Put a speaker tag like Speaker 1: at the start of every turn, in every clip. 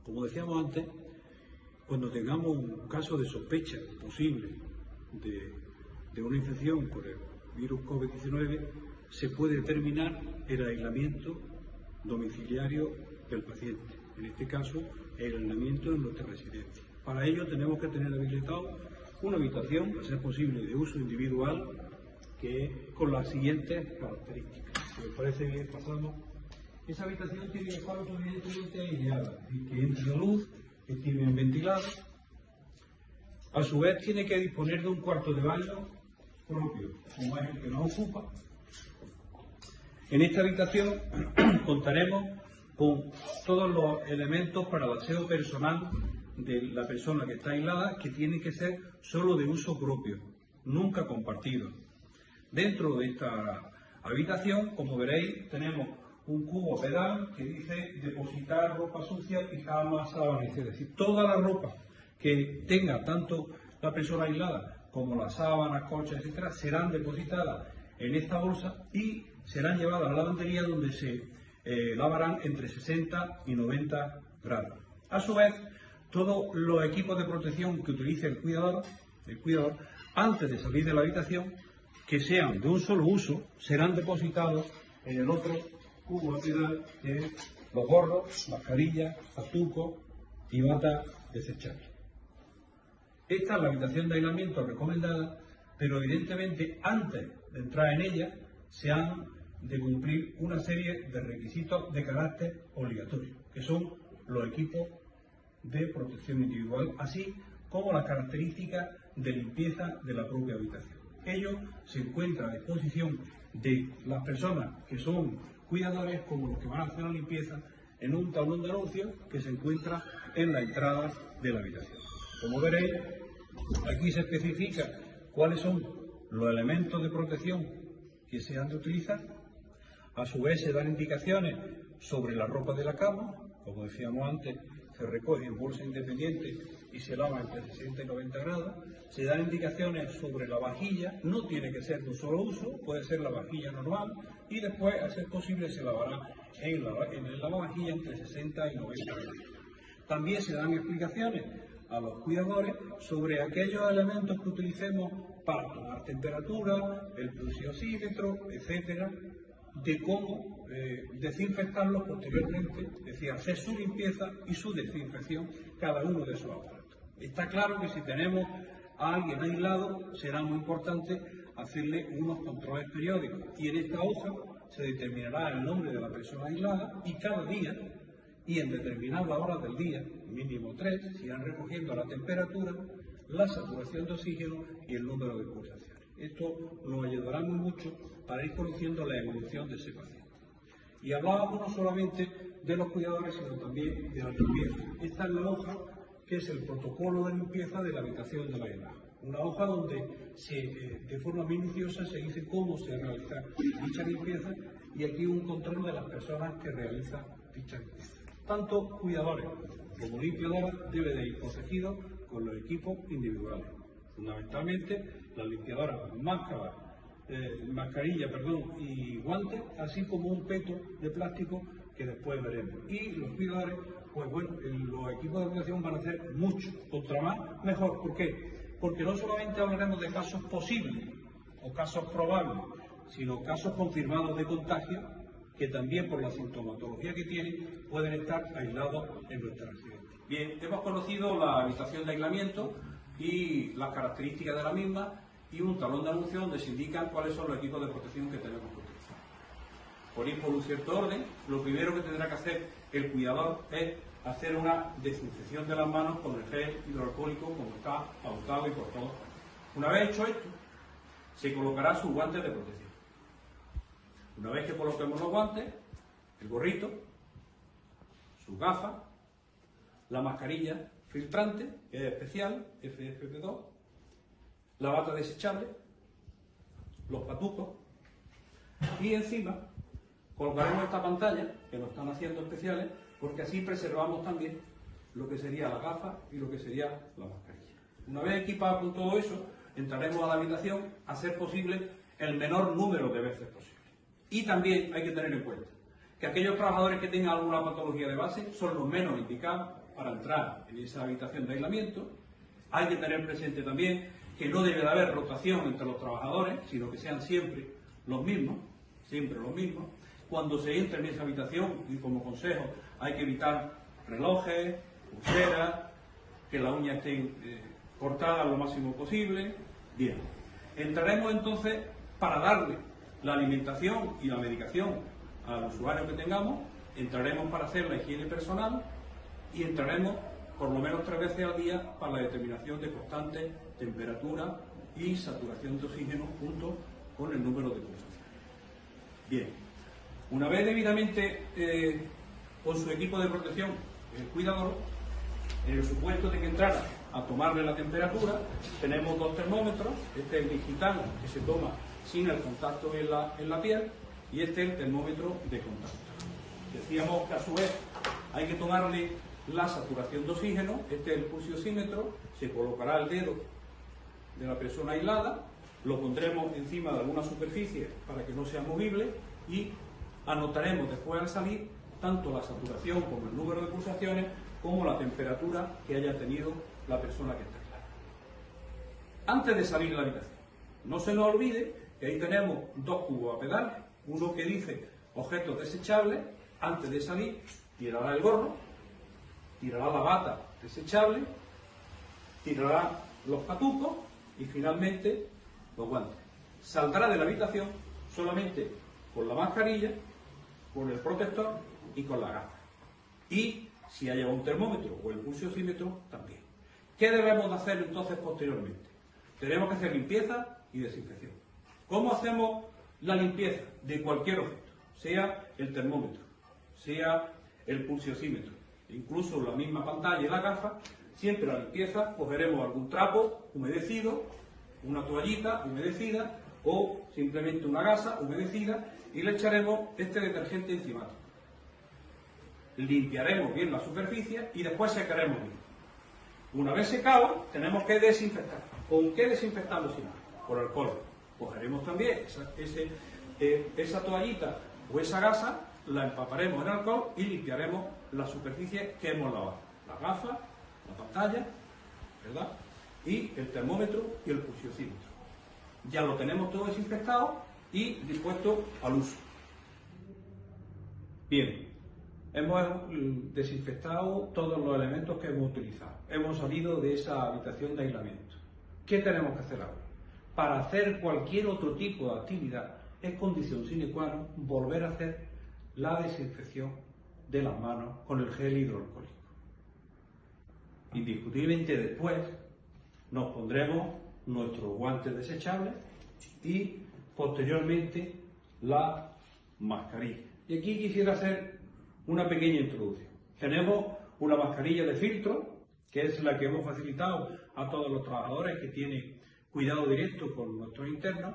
Speaker 1: Como decíamos antes, cuando tengamos un caso de sospecha posible de una infección por el virus COVID-19, se puede determinar el aislamiento domiciliario del paciente, en este caso el aislamiento en nuestra residencia. Para ello tenemos que tener habilitado una habitación, a ser posible, de uso individual, que con las siguientes características. Si os parece bien, pasamos. Esa habitación tiene que estar suficientemente aireada, que entre luz, que esté bien ventilada. A su vez tiene que disponer de un cuarto de baño propio, como es el que nos ocupa. En esta habitación contaremos con todos los elementos para el aseo personal de la persona que está aislada, que tienen que ser solo de uso propio, nunca compartido. Dentro de esta habitación, como veréis, tenemos un cubo pedal que dice depositar ropa sucia, pijamas, sábanas, es decir, toda la ropa que tenga tanto la persona aislada como las sábanas, colchas, etcétera, serán depositadas en esta bolsa y serán llevadas a la lavandería, donde se lavarán entre 60 y 90 grados. A su vez, todos los equipos de protección que utilice el cuidador, antes de salir de la habitación, que sean de un solo uso, serán depositados en el otro cubo pedal, que es los gorros, mascarillas, fartucos y batas desechables. Esta es la habitación de aislamiento recomendada, pero evidentemente antes de entrar en ella se han de cumplir una serie de requisitos de carácter obligatorio, que son los equipos de protección individual, así como las características de limpieza de la propia habitación. Ello se encuentra a disposición de las personas que son cuidadores, como los que van a hacer la limpieza, en un tablón de anuncios que se encuentra en la entrada de la habitación. Como veréis, aquí se especifica cuáles son los elementos de protección que se han de utilizar. A su vez se dan indicaciones sobre la ropa de la cama, como decíamos antes, se recoge en bolsa independiente y se lava entre 60 y 90 grados. Se dan indicaciones sobre la vajilla, no tiene que ser de un solo uso, puede ser la vajilla normal, y después, a ser posible, se lavará en el lavavajilla entre 60 y 90 grados. También se dan explicaciones a los cuidadores sobre aquellos elementos que utilicemos para tomar temperatura, el pulsiosímetro, etcétera, de cómo desinfectarlos posteriormente, es decir, hacer su limpieza y su desinfección cada uno de esos aparatos. Está claro que si tenemos a alguien aislado, será muy importante hacerle unos controles periódicos, y en esta hoja se determinará el nombre de la persona aislada, y cada día y en determinadas horas del día, mínimo 3, se irán recogiendo la temperatura, la saturación de oxígeno y el número de pulsaciones. Esto nos ayudará muy mucho para ir conociendo la evolución de ese paciente. Y hablábamos no solamente de los cuidadores, sino también de la limpieza. Esta es la hoja que es el protocolo de limpieza de la habitación de la aislada. Una hoja donde de forma minuciosa se dice cómo se realiza dicha limpieza, y aquí un control de las personas que realizan dicha limpieza. Tanto cuidadores como limpiadoras deben de ir protegidos con los equipos individuales. Fundamentalmente, las limpiadoras, mascarilla y guantes, así como un peto de plástico que después veremos. Y los cuidadores, pues bueno, los equipos de protección van a hacer mucho, contra más, mejor. ¿Por qué? Porque no solamente hablaremos de casos posibles o casos probables, sino casos confirmados de contagio, que también por la sintomatología que tienen pueden estar aislados en nuestra residencia. Bien, hemos conocido la habitación de aislamiento y las características de la misma, y un tablón de anuncios donde se indican cuáles son los equipos de protección que tenemos que utilizar. Por ir por un cierto orden, lo primero que tendrá que hacer el cuidador es hacer una desinfección de las manos con el gel hidroalcohólico, como está pautado y por todos. Una vez hecho esto, se colocará sus guantes de protección. Una vez que coloquemos los guantes, el gorrito, sus gafas, la mascarilla filtrante, que es especial, FFP2, la bata desechable, los patucos, y encima colocaremos esta pantalla, que nos están haciendo especiales, porque así preservamos también lo que sería la gafa y lo que sería la mascarilla. Una vez equipados con todo eso, entraremos a la habitación a ser posible el menor número de veces posible. Y también hay que tener en cuenta que aquellos trabajadores que tengan alguna patología de base son los menos indicados para entrar en esa habitación de aislamiento. Hay que tener presente también que no debe de haber rotación entre los trabajadores, sino que sean siempre los mismos, Cuando se entra en esa habitación, y como consejo, hay que evitar relojes, pulseras, que las uñas estén cortadas lo máximo posible. Bien, entraremos entonces para darle la alimentación y la medicación al usuario que tengamos, entraremos para hacer la higiene personal y entraremos por lo menos 3 veces al día para la determinación de constante temperatura y saturación de oxígeno junto con el número de pulsaciones. Bien, una vez debidamente con su equipo de protección, el cuidador, en el supuesto de que entrara a tomarle la temperatura, tenemos 2 termómetros, este es el digital que se toma sin el contacto en la piel y este es el termómetro de contacto. Decíamos que a su vez hay que tomarle la saturación de oxígeno, este es el pulsiosímetro, se colocará el dedo de la persona aislada, lo pondremos encima de alguna superficie para que no sea movible y anotaremos después al salir tanto la saturación como el número de pulsaciones como la temperatura que haya tenido la persona que está aislada. Antes de salir de la habitación, no se nos olvide que ahí tenemos 2 cubos a pedales, uno que dice objetos desechables, antes de salir tirará el gorro, tirará la bata desechable, tirará los patucos y finalmente los guantes. Saldrá de la habitación solamente con la mascarilla, con el protector y con la gafa. Y si haya un termómetro o el pulsiosímetro también. ¿Qué debemos de hacer entonces posteriormente? Tenemos que hacer limpieza y desinfección. ¿Cómo hacemos la limpieza de cualquier objeto? Sea el termómetro, sea el pulsiosímetro, incluso la misma pantalla y la gafa. Siempre la limpieza, cogeremos algún trapo humedecido, una toallita humedecida o simplemente una gasa humedecida y le echaremos este detergente enzimático. Limpiaremos bien la superficie y después secaremos bien. Una vez secado, tenemos que desinfectar. ¿Con qué desinfectamos? Con alcohol. Cogeremos también esa toallita o esa gasa, la empaparemos en alcohol y limpiaremos la superficie que hemos lavado. La gafa, la pantalla, ¿verdad? Y el termómetro y el pulsiosímetro. Ya lo tenemos todo desinfectado y dispuesto al uso. Bien, hemos desinfectado todos los elementos que hemos utilizado. Hemos salido de esa habitación de aislamiento. ¿Qué tenemos que hacer ahora? Para hacer cualquier otro tipo de actividad es condición sine qua non volver a hacer la desinfección de las manos con el gel hidroalcohólico. Indiscutiblemente después nos pondremos nuestros guantes desechables y posteriormente la mascarilla. Y aquí quisiera hacer una pequeña introducción. Tenemos una mascarilla de filtro, que es la que hemos facilitado a todos los trabajadores que tienen cuidado directo con nuestros internos.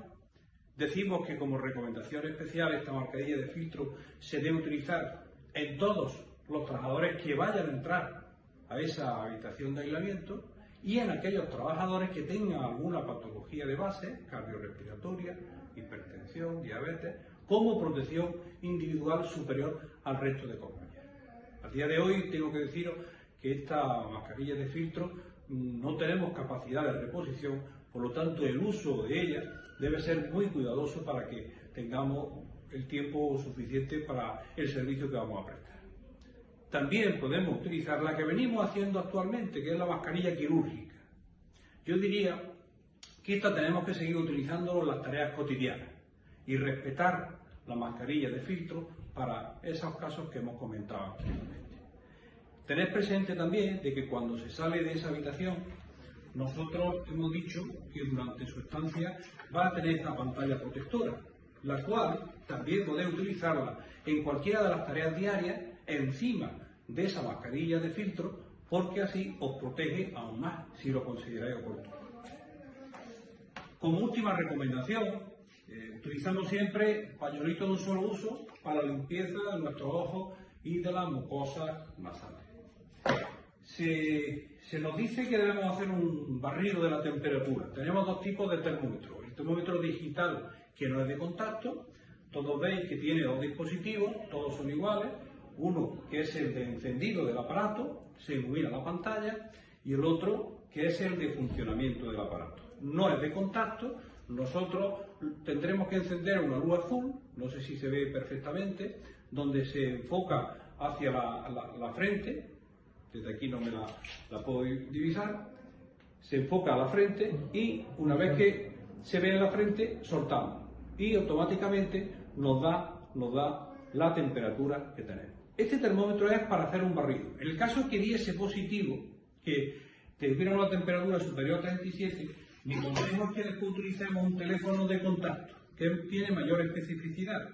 Speaker 1: Decimos que como recomendación especial esta mascarilla de filtro se debe utilizar en todos los trabajadores que vayan a entrar a esa habitación de aislamiento y en aquellos trabajadores que tengan alguna patología de base, cardiorrespiratoria, hipertensión, diabetes, como protección individual superior al resto de compañeros. A día de hoy tengo que deciros que esta mascarilla de filtro no tenemos capacidad de reposición, por lo tanto el uso de ella debe ser muy cuidadoso para que tengamos el tiempo suficiente para el servicio que vamos a prestar. También podemos utilizar la que venimos haciendo actualmente, que es la mascarilla quirúrgica. Yo diría que esta tenemos que seguir utilizando en las tareas cotidianas y respetar la mascarilla de filtro para esos casos que hemos comentado anteriormente. Tened presente también de que cuando se sale de esa habitación, nosotros hemos dicho que durante su estancia va a tener esta pantalla protectora, la cual también podéis utilizarla en cualquiera de las tareas diarias encima de esa mascarilla de filtro, porque así os protege aún más si lo consideráis oportuno. Como última recomendación, utilizamos siempre pañuelitos de un solo uso para la limpieza de nuestros ojos y de las mucosas nasales. Se nos dice que debemos hacer un barrido de la temperatura. Tenemos 2 tipos de termómetros. El termómetro digital, que no es de contacto. Todos veis que tiene 2 dispositivos, todos son iguales. Uno que es el de encendido del aparato, se ilumina la pantalla, y el otro que es el de funcionamiento del aparato. No es de contacto, nosotros tendremos que encender una luz azul, no sé si se ve perfectamente, donde se enfoca hacia la frente, desde aquí no me la puedo divisar, se enfoca a la frente y una vez que se ve en la frente, soltamos y automáticamente nos da la temperatura que tenemos. Este termómetro es para hacer un barrido. En el caso que diese positivo, que tuviera una temperatura superior a 37, mi consejo es que utilicemos un teléfono de contacto, que tiene mayor especificidad.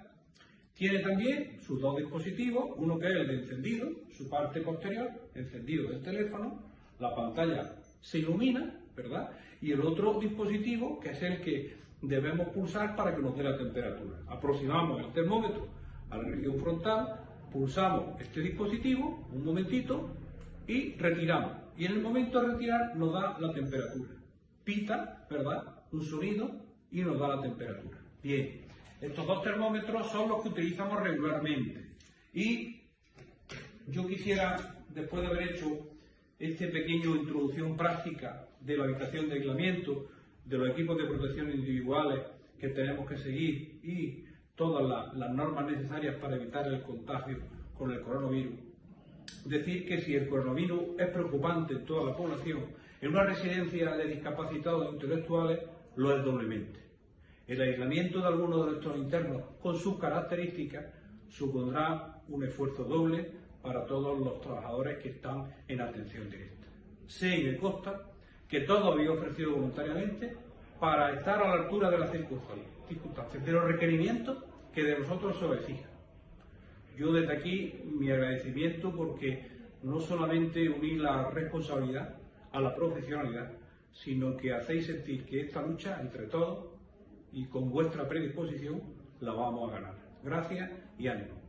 Speaker 1: Tiene también sus dos dispositivos, uno que es el de encendido, su parte posterior, encendido del teléfono, la pantalla se ilumina, ¿verdad? Y el otro dispositivo, que es el que debemos pulsar para que nos dé la temperatura. Aproximamos el termómetro a la región frontal, pulsamos este dispositivo, un momentito, y retiramos. Y en el momento de retirar nos da la temperatura. Pita, ¿verdad? Un sonido y nos da la temperatura. Bien, estos dos termómetros son los que utilizamos regularmente. Y yo quisiera, después de haber hecho esta pequeña introducción práctica de la habitación de aislamiento, de los equipos de protección individuales que tenemos que seguir y todas las normas necesarias para evitar el contagio con el coronavirus, decir que si el coronavirus es preocupante en toda la población, en una residencia de discapacitados intelectuales lo es doblemente. El aislamiento de algunos de nuestros internos con sus características supondrá un esfuerzo doble para todos los trabajadores que están en atención directa. Sé y me consta que todo había ofrecido voluntariamente para estar a la altura de las circunstancias, de los requerimientos que de nosotros se exijan. Yo desde aquí mi agradecimiento porque no solamente unir la responsabilidad a la profesionalidad, sino que hacéis sentir que esta lucha entre todos y con vuestra predisposición la vamos a ganar. Gracias y ánimo.